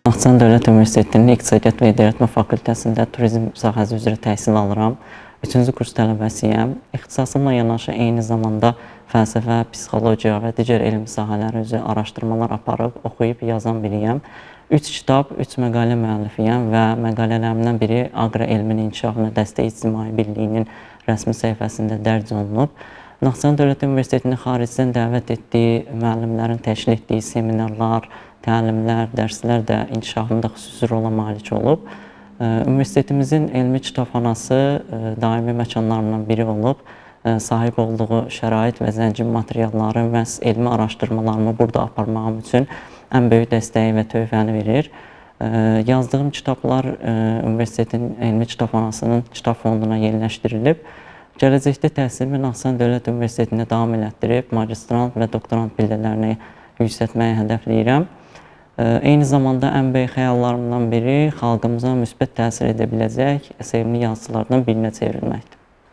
Naxçıvan Dövlət Universitetinin İqtisadiyyat və İdarəetmə fakültəsində turizm sahəsi üzrə təhsil alıram. 3-cü kurs tələbəsiyəm. İxtisasımla yanaşı eyni zamanda fəlsəfə, psixologiya və digər elmi sahələr üzrə araşdırmalar aparıb, oxuyub yazan biriyəm. 3 kitab, 3 məqalə müəllifiyəm və məqalələrimdən biri Aqra Elminin İnkişafına Dəstək İctimai Birliyinin rəsmi səhifəsində dərc olunub. Naxçıvan Dövlət Universitetinin xaricdən dəvət etdiyi müəllimlərin təşkil etdiyi seminarlar, təlimlər, dərslər də inkişafında xüsusi rola malik olub. Universitetimizin elmi kitabxanası daimi məkanlarından biri olub. Sahib olduğu şərait və zəngin materialları məhz elmi araşdırmalarımı burada aparmağım üçün ən böyük dəstəyi və töhfəni verir. Yazdığım kitablar Universitetin elmi kitabxanasının kitab fonduna yerləşdirilib. Gələcəkdə təhsilimi Naxçıvan Dövlət Universitetində davam elətdirib, magistrant və doktorant pillələrini yüksəltməyi hədəfləyirəm. Eyni zamanda ən böyük xəyallarımdan biri xalqımıza müsbət təsir edə biləcək sevimli yazıçılardan birinə çevrilməkdir.